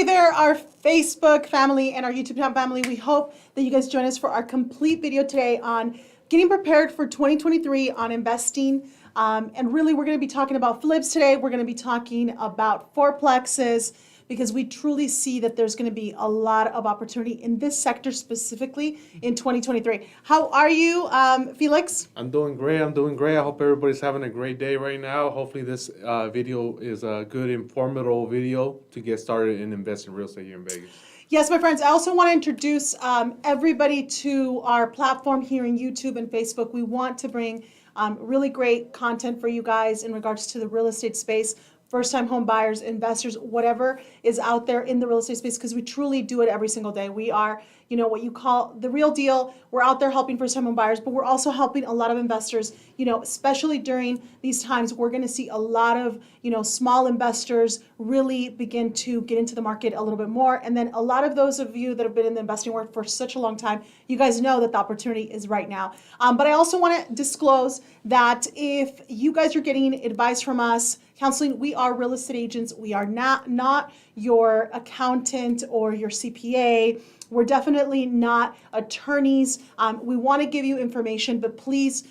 Hey there, our Facebook family and our YouTube family. We hope that you guys join us for our complete video today on getting prepared for 2023 on investing. And really, we're going to be talking about flips today. We're going to be talking about fourplexes because we truly see that there's going to be a lot of opportunity in this sector specifically in 2023. How are you, Felix? I'm doing great. I hope everybody's having a great day right now. Hopefully this video is a good, informative video to get started in investing in real estate here in Vegas. Yes, my friends, I also want to introduce everybody to our platform here in YouTube and Facebook. We want to bring really great content for you guys in regards to the real estate space, first-time home buyers, investors, whatever is out there in the real estate space, because we truly do it every single day. We are, you know, what you call the real deal. We're out there helping first-time home buyers, but we're also helping a lot of investors, you know, especially during these times. We're going to see a lot of, you know, small investors really begin to get into the market a little bit more. And then a lot of those of you that have been in the investing world for such a long time, you guys know that the opportunity is right now. But I also want to disclose that if you guys are getting advice from us, counseling, we are real estate agents. We are not your accountant or your CPA. We're definitely not attorneys. We want to give you information, but please,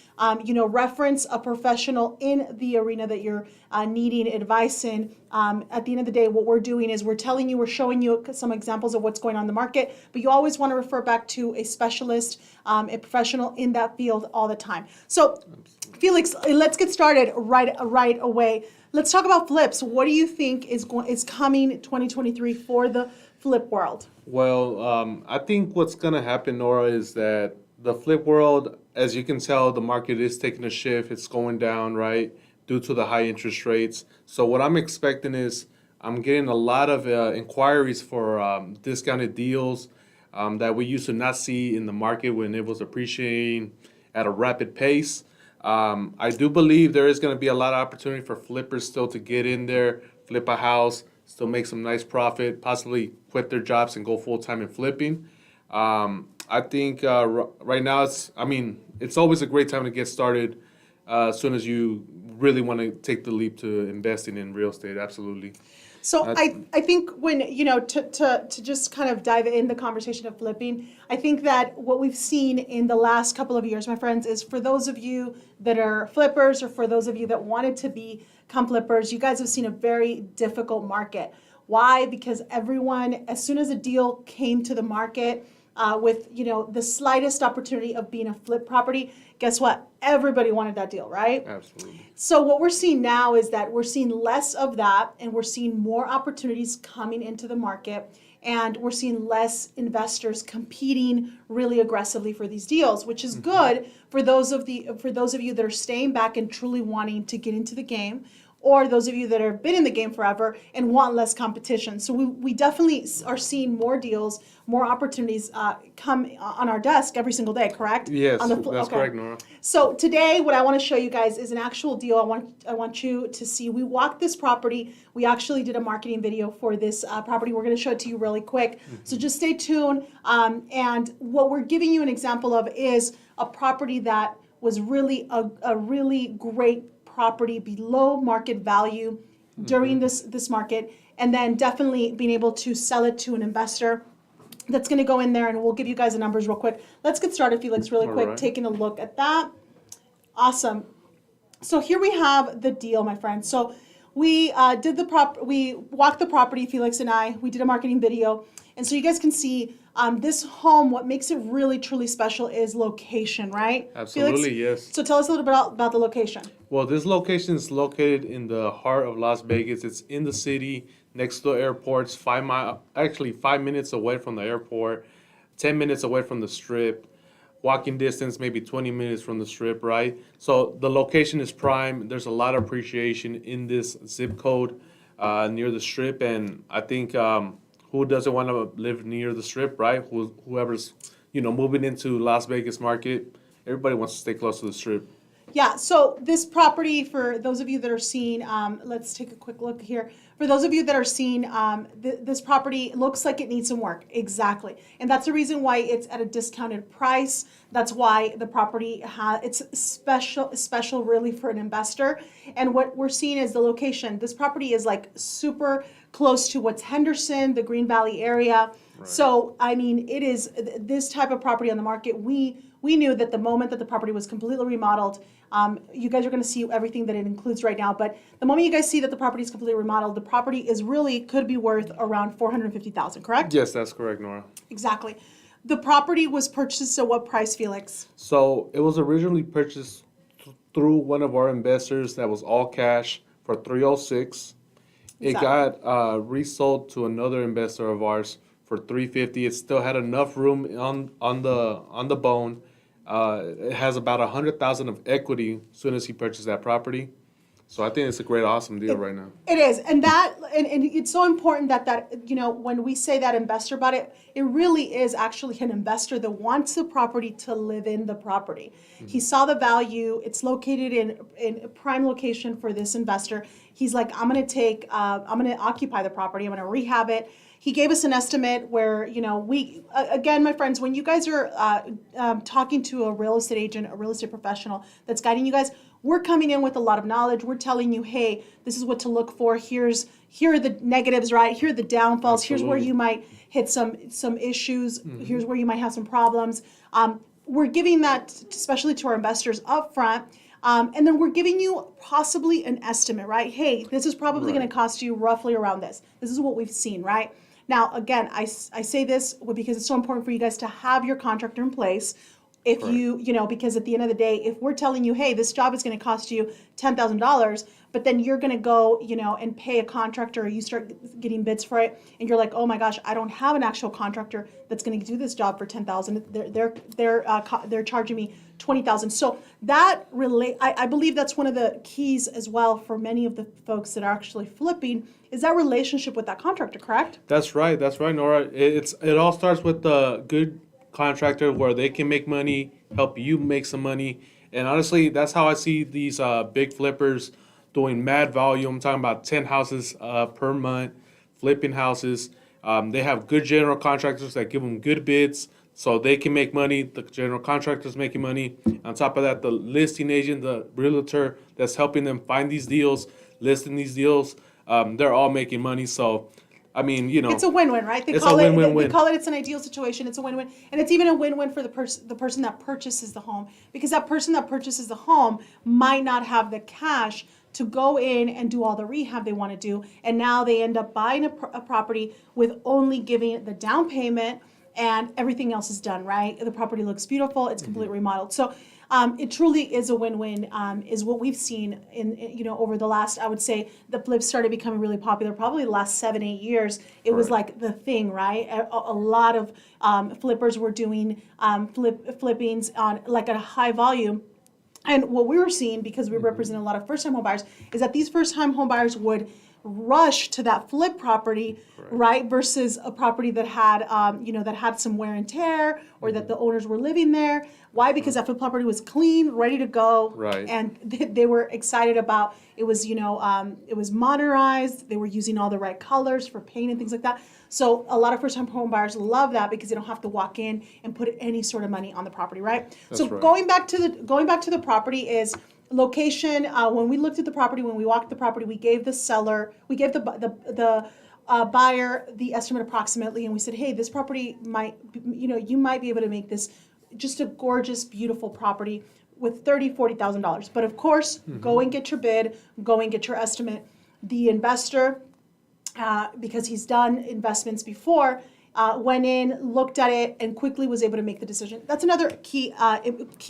you know, reference a professional in the arena that you're needing advice in. At the end of the day, what we're doing is we're telling you, we're showing you some examples of what's going on in the market, but you always want to refer back to a specialist, a professional in that field all the time. So, Felix, let's get started right away. Let's talk about flips. What do you think is coming 2023 for the flip world? Well, I think what's going to happen, Nora, is that the flip world, as you can tell, the market is taking a shift. It's going down, right, due to the high interest rates. So what I'm expecting is I'm getting a lot of inquiries for discounted deals that we used to not see in the market when it was appreciating at a rapid pace. I do believe there is going to be a lot of opportunity for flippers still to get in there, flip a house, still make some nice profit, possibly quit their jobs and go full-time in flipping. I think right now it's always a great time to get started as soon as you really want to take the leap to investing in real estate. Absolutely. So I think when, you know, to just kind of dive in the conversation of flipping, I think that what we've seen in the last couple of years, my friends, is for those of you that are flippers or for those of you that wanted to become flippers, you guys have seen a very difficult market. Why? Because everyone, as soon as a deal came to the market with, you know, the slightest opportunity of being a flip property, guess what? Everybody wanted that deal, right? Absolutely. So what we're seeing now is that we're seeing less of that, and we're seeing more opportunities coming into the market, and we're seeing less investors competing really aggressively for these deals, which is good for those of you that are staying back and truly wanting to get into the game, or those of you that have been in the game forever and want less competition. So we definitely are seeing more deals, more opportunities come on our desk every single day, correct? Yes, that's correct, Nora. So today what I want to show you guys is an actual deal. I want you to see. We walked this property. We actually did a marketing video for this property. We're going to show it to you really quick. So just stay tuned. And what we're giving you an example of is a property that was really a really great property below market value during this market, and then definitely being able to sell it to an investor that's going to go in there, and we'll give you guys the numbers real quick. Let's get started, Felix, really quick, taking a look at that. Awesome. So here we have the deal, my friends. So we we walked the property, Felix and I. We did a marketing video, and so you guys can see this home, what makes it really truly special is location, right? Absolutely, Felix? yes. So tell us a little bit about the location. Well, this location is located in the heart of Las Vegas. It's in the city, next to the airports, 5 minutes away from the airport, 10 minutes away from the strip, walking distance, maybe 20 minutes from the strip, right? So the location is prime. There's a lot of appreciation in this zip code near the strip, and I think who doesn't want to live near the strip, right? Whoever's, you know, moving into Las Vegas market, everybody wants to stay close to the strip. Yeah, so this property, for those of you that are seeing, let's take a quick look here. For those of you that are seeing, this property looks like it needs some work. Exactly. And that's the reason why it's at a discounted price. That's why the property it's special really for an investor. And what we're seeing is the location. This property is like super close to what's Henderson, the Green Valley area. So, I mean, it is this type of property on the market. We knew that the moment that the property was completely remodeled, you guys are going to see everything that it includes right now. But the moment you guys see that the property is completely remodeled, the property is really could be worth around $450,000. Correct? Yes, that's correct, Nora. Exactly. The property was purchased at what price, Felix? So it was originally purchased through one of our investors that was all cash for 306. It got resold to another investor of ours for 350. It still had enough room on the bone. It has about 100,000 of equity as soon as he purchased that property. So I think it's a great, awesome deal right now. It is, and it's so important that you know, when we say that investor bought it, it really is actually an investor that wants the property to live in the property. He saw the value. It's located in a prime location for this investor. He's like, I'm gonna occupy the property. I'm gonna rehab it. He gave us an estimate where, you know, again, my friends, when you guys are talking to a real estate agent, a real estate professional that's guiding you guys, we're coming in with a lot of knowledge. We're telling you, hey, this is what to look for. Here are the negatives, right? Here are the downfalls. Absolutely. Here's where you might hit some issues. Here's where you might have some problems. We're giving that, especially to our investors up front. And then we're giving you possibly an estimate, right? Hey, this is probably going to cost you roughly around this. This is what we've seen, right? Now, again, I say this because it's so important for you guys to have your contractor in place. If you know, because at the end of the day, if we're telling you, hey, this job is going to cost you $10,000, but then you're going to go, you know, and pay a contractor, or you start getting bids for it, and you're like, oh my gosh, I don't have an actual contractor that's going to do this job for $10,000. They're charging me $20,000. So that I believe that's one of the keys as well for many of the folks that are actually flipping is that relationship with that contractor. Correct? That's right, Nora. It all starts with the good contractor where they can make money, help you make some money. And honestly, that's how I see these big flippers doing mad volume. I'm talking about 10 houses per month, flipping houses. They have good general contractors that give them good bids so they can make money. The general contractor's making money. On top of that, the listing agent, the realtor that's helping them find these deals, listing these deals, they're all making money. So I mean, you know, it's a win-win, right? They call it it's an ideal situation. It's a win-win, and it's even a win-win for the person that purchases the home, because that person that purchases the home might not have the cash to go in and do all the rehab they want to do, and now they end up buying a property with only giving the down payment, and everything else is done, right? The property looks beautiful. It's completely remodeled. So it truly is a win-win, is what we've seen in over the last, I would say, the flips started becoming really popular probably the last 7-8 years. It was like the thing, right? A lot of flippers were doing flippings on like a high volume. And what we were seeing, because we represent a lot of first-time home buyers, is that these first-time home buyers would rush to that flip property, right? Versus a property that had, that had some wear and tear, or that the owners were living there. Why? Because that flip property was clean, ready to go, and they were excited about it. Was it was modernized. They were using all the right colors for paint and things like that. So a lot of first-time home buyers love that because they don't have to walk in and put any sort of money on the property, right? Going back to the property is location. When we looked at the property, when we walked the property, we gave the buyer the estimate approximately, and we said, hey, this property might, you might be able to make this just a gorgeous, beautiful property with $30,000-$40,000. But of course, go and get your bid, go and get your estimate. The investor, because he's done investments before, went in, looked at it, and quickly was able to make the decision. That's another key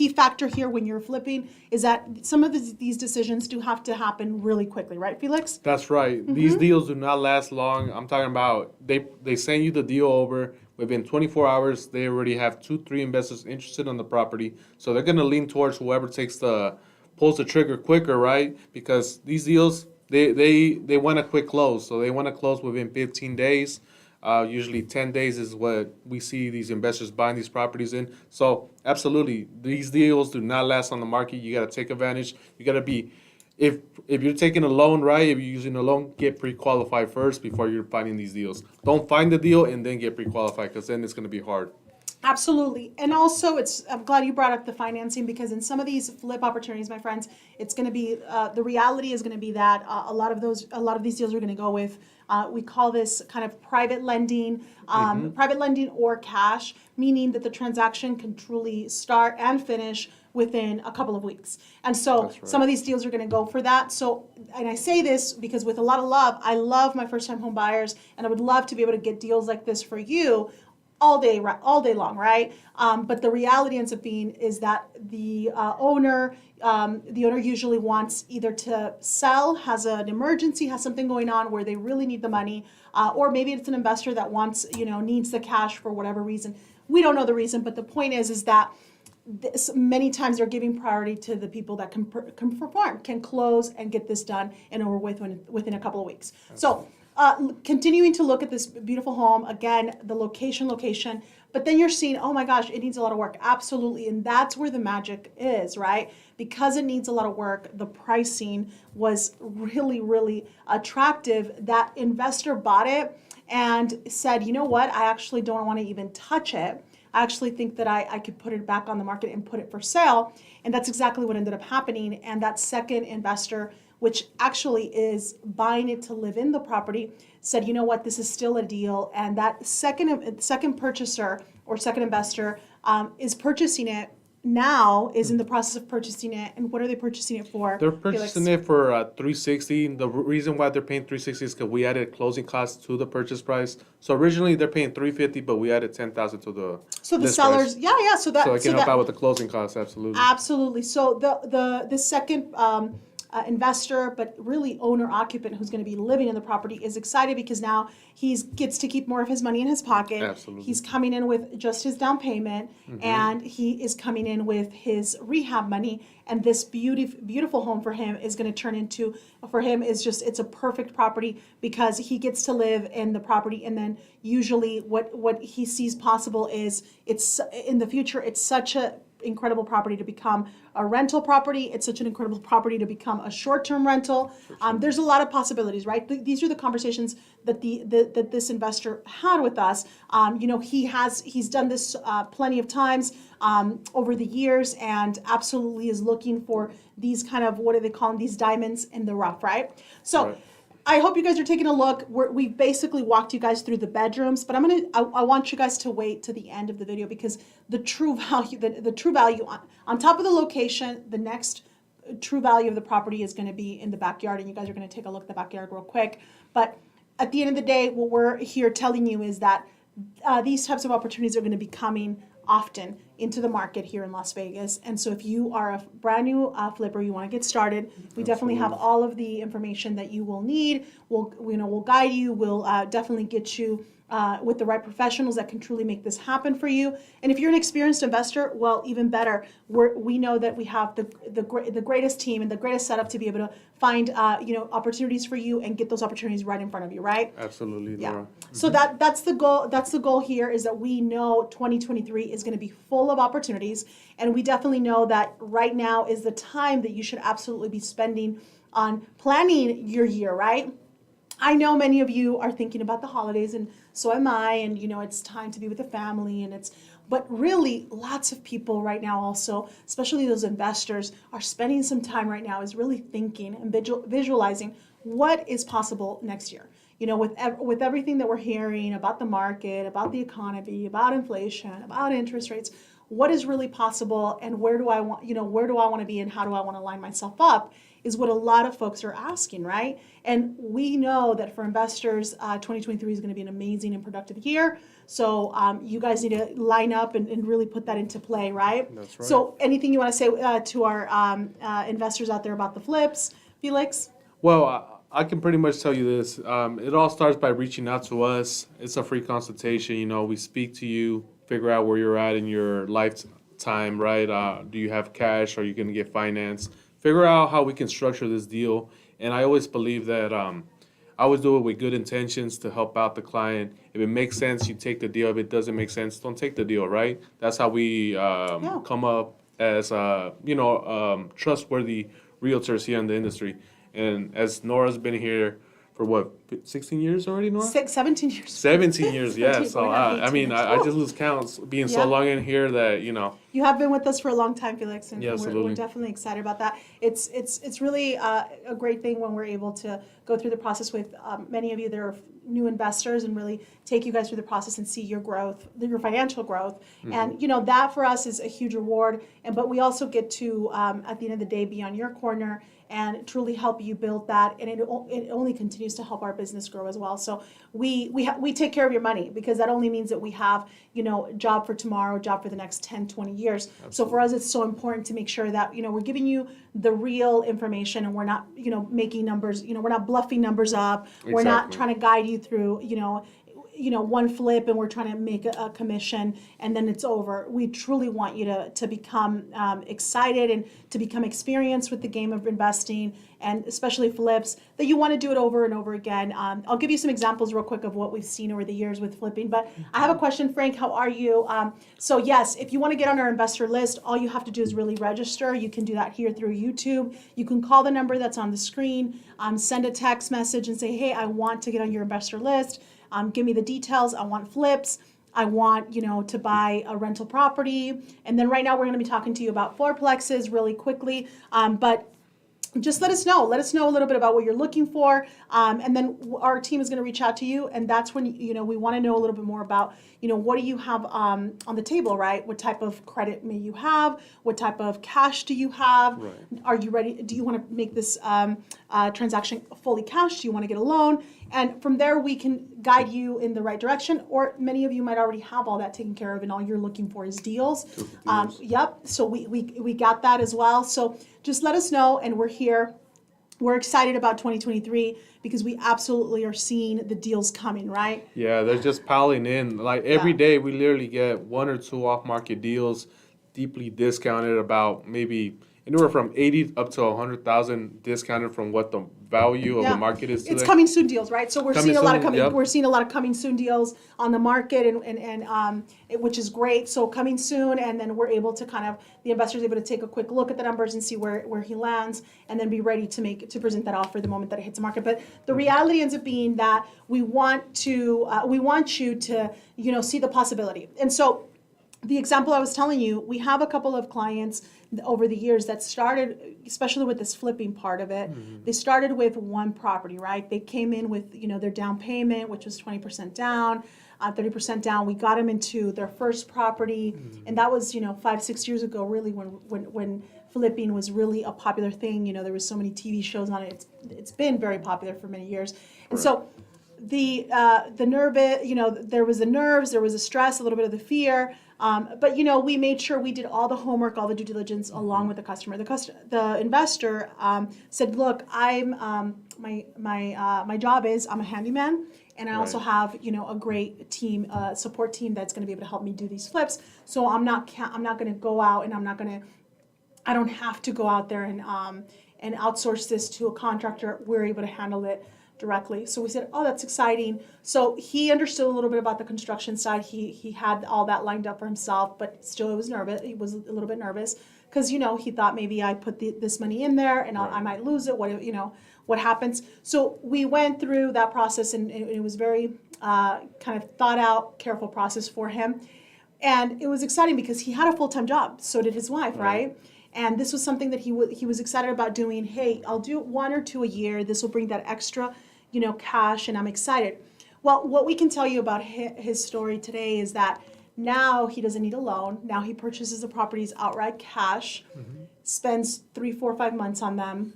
factor here when you're flipping, is that some of these decisions do have to happen really quickly, right, Felix? That's right. These deals do not last long. I'm talking about they send you the deal over. Within 24 hours, they already have 2-3 investors interested on the property. So they're going to lean towards whoever pulls the trigger quicker, right? Because these deals, they want a quick close. So they want to close within 15 days. Usually 10 days is what we see these investors buying these properties in. So absolutely, these deals do not last on the market. You got to take advantage. You got to be, if you're taking a loan, right, if you're using a loan, get pre-qualified first before you're finding these deals. Don't find the deal and then get pre-qualified, because then it's going to be hard. Absolutely. And also, I'm glad you brought up the financing because in some of these flip opportunities, my friends, it's going to be, the reality is going to be that a lot of these deals are going to go with, we call this kind of private lending or cash, meaning that the transaction can truly start and finish within a couple of weeks. And so That's right. some of these deals are going to go for that. So, and I say this because with a lot of love, I love my first time home buyers and I would love to be able to get deals like this for you all day long, right? But the reality ends up being is that the owner usually wants either to sell, has an emergency, has something going on where they really need the money, or maybe it's an investor that wants, needs the cash for whatever reason. We don't know the reason, but the point is that many times they're giving priority to the people that can perform, can close and get this done and over with within a couple of weeks. So continuing to look at this beautiful home, again, the location, but then you're seeing, oh my gosh, it needs a lot of work. Absolutely. And that's where the magic is, right? Because it needs a lot of work, the pricing was really, really attractive. That investor bought it and said, you know what, I actually don't want to even touch it. I actually think that I could put it back on the market and put it for sale. And that's exactly what ended up happening. And that second investor, which actually is buying it to live in the property, said, you know what, this is still a deal. And that second purchaser or second investor is purchasing it now, is in the process of purchasing it. And what are they purchasing it for? They're purchasing it for 360. The reason why they're paying 360 is because we added closing costs to the purchase price. So originally they're paying 350, but we added 10,000 to the So the list sellers, price. yeah, So it can help out with the closing costs, absolutely. absolutely. So the second investor, but really owner occupant who's going to be living in the property is excited because now he gets to keep more of his money in his pocket. Absolutely. He's coming in with just his down payment, and he is coming in with his rehab money. And this beautiful home for him is going to turn into, for him, is just, it's a perfect property because he gets to live in the property. And then usually what he sees possible is it's in the future, it's such a incredible property to become a rental property. It's such an incredible property to become a short-term rental. There's a lot of possibilities, right? These are the conversations that that this investor had with us. He's done this plenty of times over the years, and absolutely is looking for these kind of, what do they call them? These diamonds in the rough, right? So. Right. I hope you guys are taking a look. We basically walked you guys through the bedrooms, but I want you guys to wait to the end of the video because the true value, the true value on top of the location, the next true value of the property is going to be in the backyard, and you guys are going to take a look at the backyard real quick. But at the end of the day, what we're here telling you is that these types of opportunities are going to be coming often into the market here in Las Vegas. And so if you are a brand new flipper, you want to get started, we definitely have all of the information that you will need. We'll guide you. We'll definitely get you with the right professionals that can truly make this happen for you. And if you're an experienced investor, well, even better. We know that we have the greatest team and the greatest setup to be able to find opportunities for you and get those opportunities right in front of you, right? Absolutely, Yeah. Nora. So that's the goal. That's the goal here, is that we know 2023 is going to be full of opportunities, and we definitely know that right now is the time that you should absolutely be spending on planning your year, right? I know many of you are thinking about the holidays, and so am I, and it's time to be with the family, but really lots of people right now also, especially those investors, are spending some time right now is really thinking and visualizing what is possible next year. With everything that we're hearing about the market, about the economy, about inflation, about interest rates, what is really possible, and where do I want to be, and how do I want to line myself up, is what a lot of folks are asking, right? And we know that for investors, 2023 is going to be an amazing and productive year. So you guys need to line up and really put that into play, right? That's right. So anything you want to say to our investors out there about the flips, Felix? Well, I can pretty much tell you this. It all starts by reaching out to us. It's a free consultation. We speak to you, figure out where you're at in your lifetime, right? Do you have cash? Are you going to get finance? Figure out how we can structure this deal. And I always believe that I always do it with good intentions to help out the client. If it makes sense, you take the deal. If it doesn't make sense, don't take the deal, right? That's how we come up as trustworthy realtors here in the industry. And as Nora's been here for for what, 16 years already, Nora? 17 years. 17 years, yeah. 17, So going on I 18 mean, years. I just lose counts being so Yeah. long in here that, you know. You have been with us for a long time, Felix, and Yeah, we're absolutely. definitely excited about that. It's really a great thing when we're able to go through the process with many of you that are new investors and really take you guys through the process and see your growth, your financial growth. And you know that for us is a huge reward. And but we also get to at the end of the day be on your corner and truly help you build that, and it only continues to help our business grow as well. So we take care of your money, because that only means that we have, you know, a job for tomorrow, a job for the next 10, 20 years. Absolutely. So for us, it's so important to make sure that, you know, we're giving you the real information, and we're not, you know, making numbers, you know, we're not bluffing numbers up. We're not Exactly. trying to guide you through, you know, one flip and we're trying to make a commission and then it's over. We truly want you to become excited and to become experienced with the game of investing, and especially flips, that you want to do it over and over again. I'll give you some examples real quick of what we've seen over the years with flipping. But I have a question, Frank. How are you? So yes, if you want to get on our investor list, all you have to do is really register. You can do that here through YouTube. You can call the number that's on the screen, send a text message and say, hey, I want to get on your investor list. Give me the details. I want flips. I want, you know, to buy a rental property. And then right now we're going to be talking to you about fourplexes really quickly. But just let us know. Let us know a little bit about what you're looking for, and then our team is going to reach out to you. And that's when, you know, we want to know a little bit more about, you know, what do you have on the table, right? What type of credit may you have? What type of cash do you have? Right. Are you ready? Do you want to make this transaction fully cash? Do you want to get a loan? And from there, we can guide you in the right direction. Or many of you might already have all that taken care of, and all you're looking for is deals. Yep. So we got that as well. So just let us know, and we're here. We're excited about 2023 because we absolutely are seeing the deals coming, right? Yeah, they're just piling in. Like every Yeah. day, we literally get one or two off-market deals, deeply discounted, about maybe anywhere from 80 up to 100,000 discounted from what the value of Yeah. the market is today. It's coming soon deals, right? So we're Coming seeing a lot of soon, yep. we're seeing a lot of coming soon deals on the market, which is great. So coming soon, and then we're able to the investor's able to take a quick look at the numbers and see where he lands, and then be ready to present that offer the moment that it hits the market. But the reality ends up being that we want you to, you know, see the possibility. And so the example I was telling you, we have a couple of clients over the years that started, especially with this flipping part of it, they started with one property, right? They came in with, you know, their down payment, which was 20% down, 30% down. We got them into their first property, and that was, you know, 5-6 years ago, really, when flipping was really a popular thing. You know, there was so many TV shows on it. It's been very popular for many years, and so the nerve, you know, there was the nerves, there was the stress, a little bit of the fear. But you know, we made sure we did all the homework, all the due diligence along with the customer. The investor said, "Look, I'm my job is I'm a handyman, and I also have, you know, a great team, support team that's going to be able to help me do these flips. So I'm not going to go out, and I don't have to go out there and outsource this to a contractor. We're able to handle it directly." So we said, "Oh, that's exciting." So he understood a little bit about the construction side. He had all that lined up for himself, but still he was nervous. He was a little bit nervous because, you know, he thought maybe I put this money in there and I might lose it. What happens? So we went through that process, and it was very kind of thought out, careful process for him. And it was exciting because he had a full-time job. So did his wife, right? And this was something that he was excited about doing. Hey, I'll do 1 or 2 a year. This will bring that extra, you know, cash, and I'm excited. Well, what we can tell you about his story today is that now he doesn't need a loan. Now he purchases the properties outright cash, spends 3, 4, 5 months on them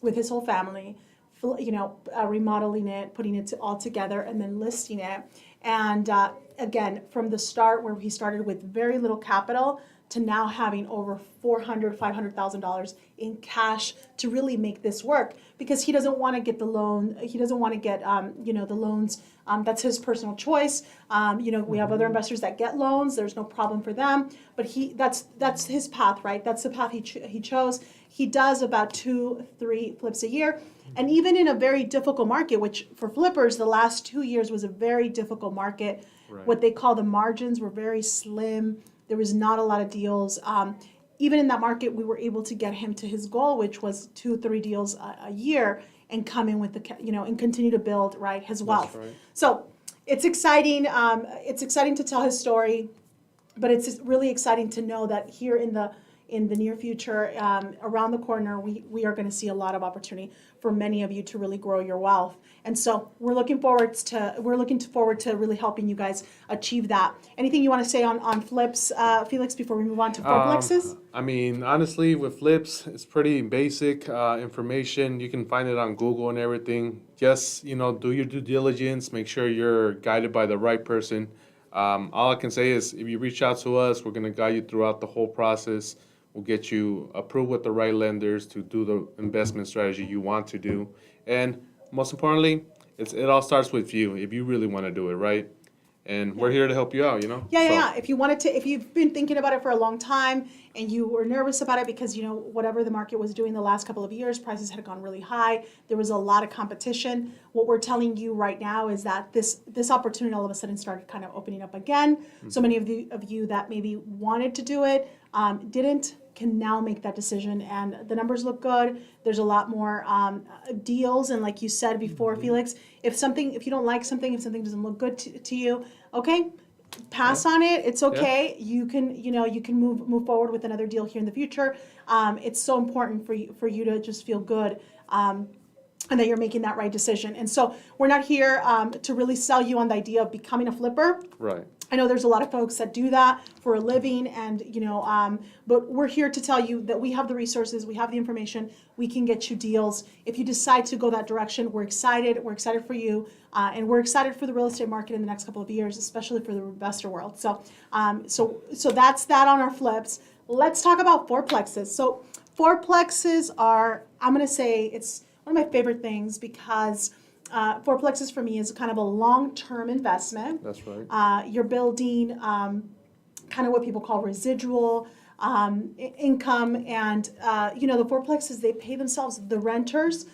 with his whole family, you know, remodeling it, putting it all together, and then listing it. And again, from the start, where he started with very little capital, to now having over $400,000, $500,000 in cash to really make this work, because he doesn't want to get the loan. He doesn't want to get, you know, the loans. That's his personal choice. You know, we have other investors that get loans. There's no problem for them, but that's his path, right? That's the path he chose. He does about 2, 3 flips a year. And even in a very difficult market, which for flippers, the last 2 years was a very difficult market. What they call the margins were very slim. There was not a lot of deals. even in that market, we were able to get him to his goal, which was 2-3 deals a year, and come in with and continue to build, right, his wealth. That's right. So it's exciting. It's exciting to tell his story, but it's really exciting to know that here in the near future, around the corner, we are going to see a lot of opportunity for many of you to really grow your wealth. And so we're looking forward to really helping you guys achieve that. Anything you want to say on flips, Felix, before we move on to fourplexes? I mean, honestly, with flips, it's pretty basic information. You can find it on Google and everything. Just, do your due diligence. Make sure you're guided by the right person. All I can say is if you reach out to us, we're going to guide you throughout the whole process. We'll get you approved with the right lenders to do the investment strategy you want to do. And most importantly, it all starts with you if you really want to do it, right? And we're here to help you out, Yeah. If you've been thinking about it for a long time and you were nervous about it because, whatever the market was doing the last couple of years, prices had gone really high. There was a lot of competition. What we're telling you right now is that this opportunity all of a sudden started kind of opening up again. Mm-hmm. So many of you that maybe wanted to do it, didn't, can now make that decision, and the numbers look good. There's a lot more deals, and like you said before, mm-hmm. Felix, if you don't like something, if something doesn't look good to you, okay, pass on it. It's okay. Yeah. You can move forward with another deal here in the future. It's so important for you to just feel good. And that you're making that right decision. And so we're not here to really sell you on the idea of becoming a flipper. Right. I know there's a lot of folks that do that for a living, and but we're here to tell you that we have the resources, we have the information, we can get you deals. If you decide to go that direction, we're excited. We're excited for you, and we're excited for the real estate market in the next couple of years, especially for the investor world. So, so that's that on our flips. Let's talk about fourplexes. So, fourplexes are, I'm going to say, it's one of my favorite things because fourplexes for me is kind of a long-term investment. That's right. You're building kind of what people call residual income, and the fourplexes, they pay themselves. The renters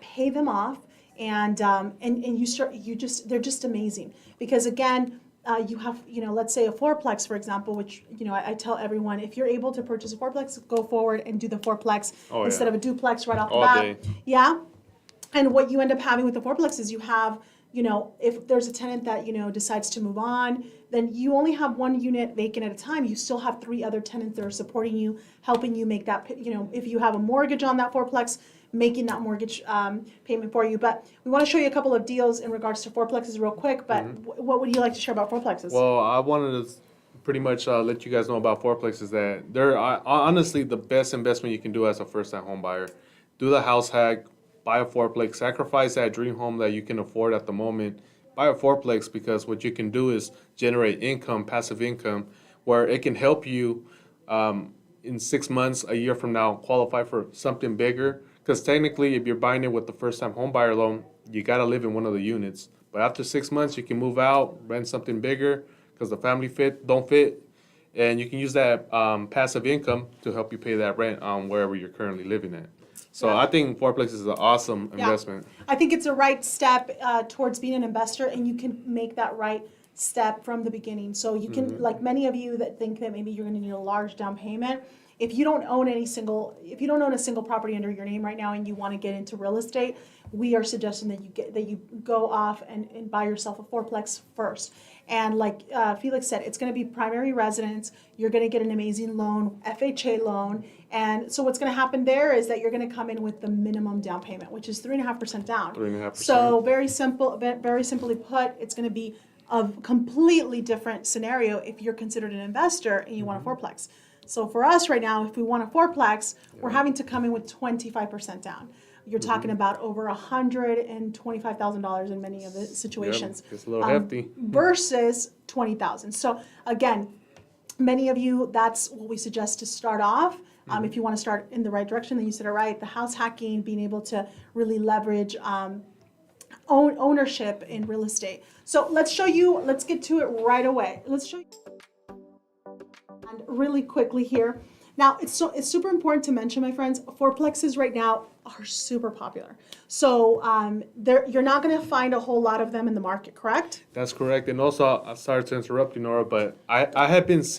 pay them off, and they're just amazing because again. You have, let's say a fourplex, for example, which, I tell everyone, if you're able to purchase a fourplex, go forward and do the fourplex instead of a duplex right off the bat. Day. Yeah. And what you end up having with the fourplex is you have, if there's a tenant that, decides to move on, then you only have one unit vacant at a time. You still have 3 other tenants that are supporting you, helping you make that, if you have a mortgage on that fourplex, making that mortgage payment for you. But we want to show you a couple of deals in regards to fourplexes real quick, but what would you like to share about fourplexes? Well, I wanted to pretty much let you guys know about fourplexes that they're honestly the best investment you can do as a first-time home buyer. Do the house hack, buy a fourplex, sacrifice that dream home that you can afford at the moment, buy a fourplex because what you can do is generate income, passive income, where it can help you in 6 months, a year from now, qualify for something bigger. Because technically, if you're buying it with the first-time home buyer loan, you got to live in one of the units. But after 6 months, you can move out, rent something bigger because the family don't fit. And you can use that passive income to help you pay that rent on wherever you're currently living at. So I think fourplex is an awesome investment. I think it's a right step towards being an investor, and you can make that right step from the beginning. So you can, like many of you that think that maybe you're going to need a large down payment, if you don't own a single property under your name right now and you want to get into real estate, we are suggesting that you go off and buy yourself a fourplex first. And like Felix said, it's going to be primary residence. You're going to get an amazing loan, FHA loan. And so what's going to happen there is that you're going to come in with the minimum down payment, which is 3.5% down. 3.5%. So very simply put, it's going to be a completely different scenario if you're considered an investor and you want a fourplex. So for us right now, if we want a fourplex, we're having to come in with 25% down. You're talking about over $125,000 in many of the situations. It's a little hefty. Versus $20,000. So again, many of you, that's what we suggest to start off. If you want to start in the right direction, then you said it right. The house hacking, being able to really leverage ownership in real estate. So let's get to it right away. Let's show you. And really quickly here. Now, it's super important to mention, my friends, fourplexes right now are super popular. So you're not going to find a whole lot of them in the market, correct? That's correct. And also, I'm sorry to interrupt you, Nora, but I have been seeing